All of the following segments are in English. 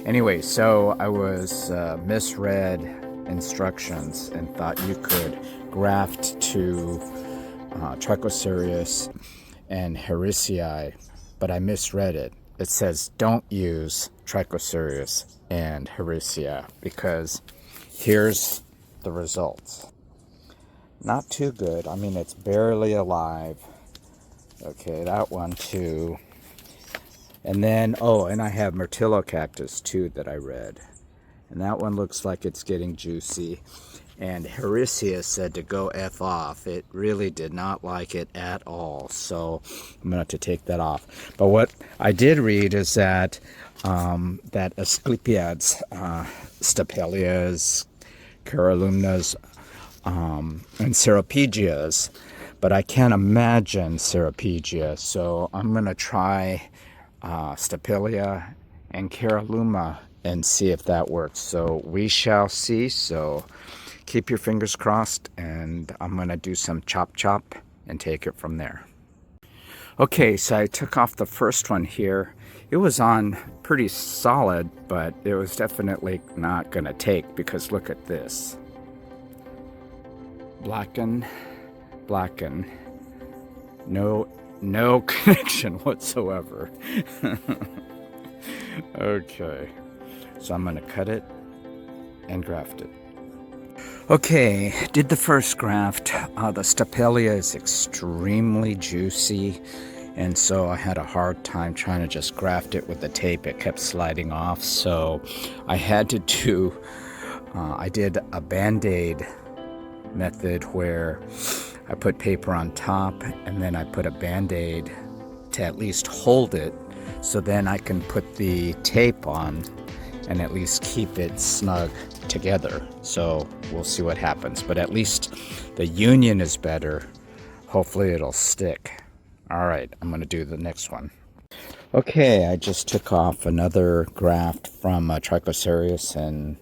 Anyway, so I was misread instructions and thought you could graft to Trichocereus and Hericii, but I misread it. It says don't use Trichocereus and Hericii because here's the results. Not too good. I mean, it's barely alive. Okay, that one too. And then, oh, and I have Myrtillocactus too that I read. And that one looks like it's getting juicy. And Hericea said to go F off. It really did not like it at all. So I'm going to have to take that off. But what I did read is that that Asclepiads, Stapelias, Carolumnas, and Ceropegias, but I can't imagine Ceropegia. So I'm going to try Stapelia and Caroluma and see if that works. So we shall see. So keep your fingers crossed, and I'm going to do some chop and take it from there. Okay, so I took off the first one here. It was on pretty solid, but it was definitely not going to take because look at this. Blacken. No connection whatsoever. Okay, so I'm going to cut it and graft it. Okay, did the first graft. The Stapelia is extremely juicy, and so I had a hard time trying to just graft it with the tape. It kept sliding off, so I had to do, I did a Band-Aid method where I put paper on top and then I put a Band-Aid to at least hold it, so then I can put the tape on and at least keep it snug together. So we'll see what happens, but at least the union is better. Hopefully it'll stick. All right, I'm gonna do the next one. Okay, I just took off another graft from Trichocereus and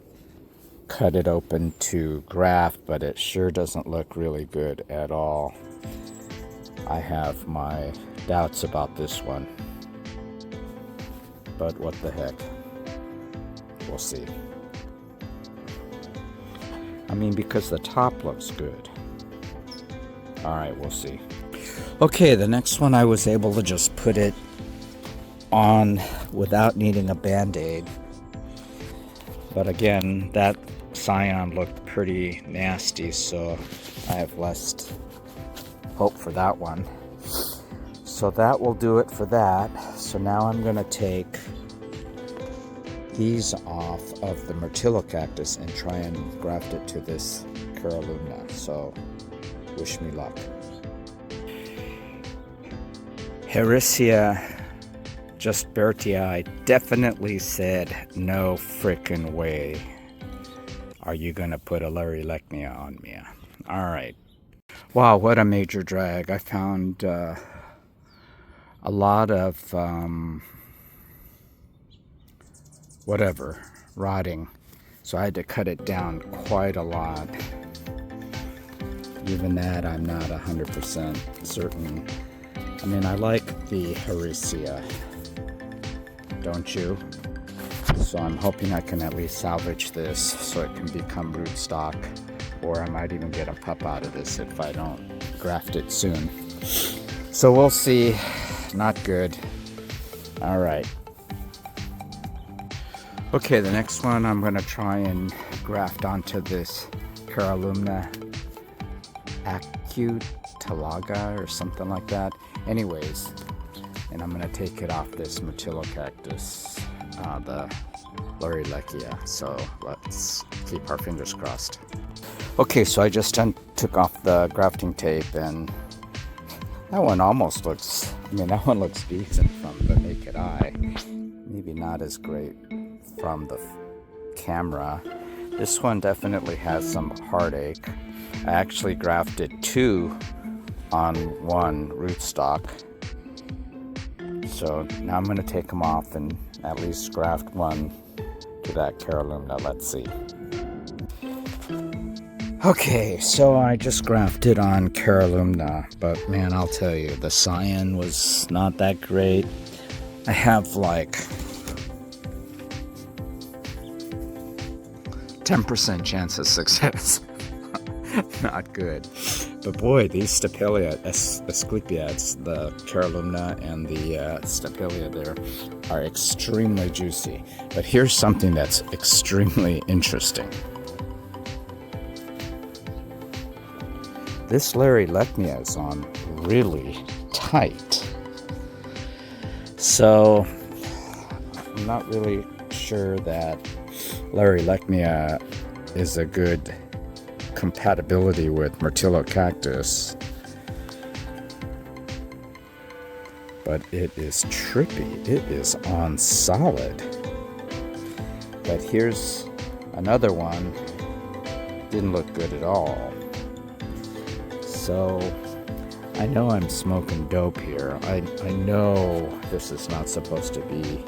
cut it open to graft, but it sure doesn't look really good at all. I have my doubts about this one, but what the heck, we'll see. I mean, because the top looks good. All right, we'll see. Okay, the next one I was able to just put it on without needing a Band-Aid. But again, that scion looked pretty nasty, so I have less hope for that one. So that will do it for that. So now I'm gonna take these off of the Myrtillocactus and try and graft it to this Carolumna. So wish me luck. Hericea Justbertii definitely said no frickin' way are you gonna put a Larryleachia on me. All right. Wow, what a major drag. I found a lot of whatever, rotting. So I had to cut it down quite a lot. Even that, I'm not 100% certain. I mean, I like the Hericea, don't you? So I'm hoping I can at least salvage this so it can become rootstock, or I might even get a pup out of this if I don't graft it soon. So we'll see. Not good. All right. Okay, the next one I'm going to try and graft onto this Carolumna acutalaga or something like that. Anyways, and I'm going to take it off this Myrtillocactus, the Larryleachia. So let's keep our fingers crossed. Okay, so I just took off the grafting tape, and that one almost looks, I mean, that one looks decent from the naked eye. Maybe not as great from the camera. This one definitely has some heartache. I actually grafted 2 on 1 rootstock. So now I'm going to take them off and at least graft 1 to that Carolumna. Let's see. Okay, so I just grafted on Carolumna, but man, I'll tell you, the scion was not that great. I have like 10% chance of success. Not good. But boy, these Stapelia, Asclepiads, the Carolumna and the Stapelia there, are extremely juicy. But here's something that's extremely interesting. This Larryleachia is on really tight. So I'm not really sure that Larryleachia is a good compatibility with Myrtillo cactus, but it is trippy. It is on solid. But here's another one. Didn't look good at all. So I know I'm smoking dope here. I know this is not supposed to be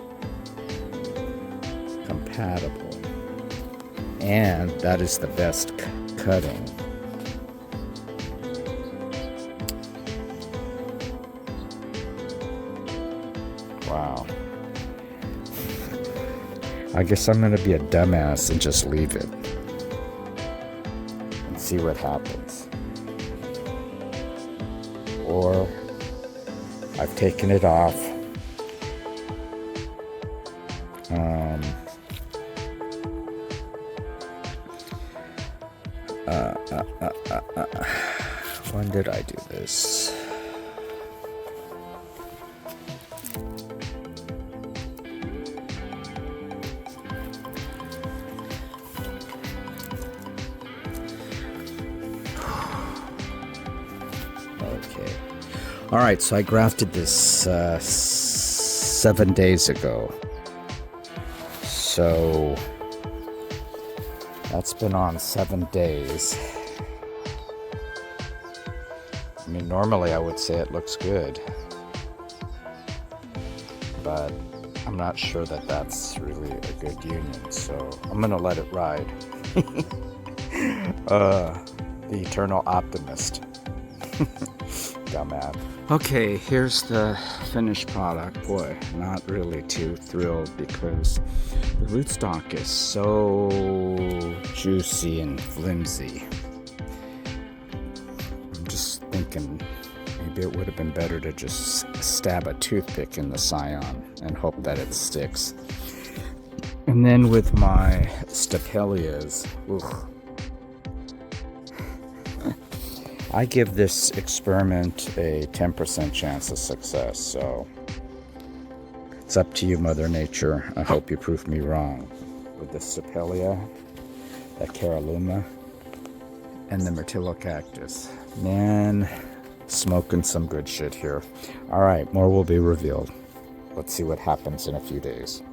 compatible, and that is the best cutting. Wow. I guess I'm gonna be a dumbass and just leave it and see what happens. Or I've taken it off. When did I do this? Okay. All right, so I grafted this 7 days ago. So that's been on 7 days. I mean, normally I would say it looks good, but I'm not sure that that's really a good union, so I'm gonna let it ride. The eternal optimist. Dumbass. Okay, here's the finished product. Boy, not really too thrilled because the rootstock is so juicy and flimsy. I'm just thinking maybe it would have been better to just stab a toothpick in the scion and hope that it sticks. And then with my Stapelias, I give this experiment a 10% chance of success, so it's up to you, Mother Nature. I hope you prove me wrong with the Stapelia, the Carolumna, and the Myrtillo cactus. Man, smoking some good shit here. All right, more will be revealed. Let's see what happens in a few days.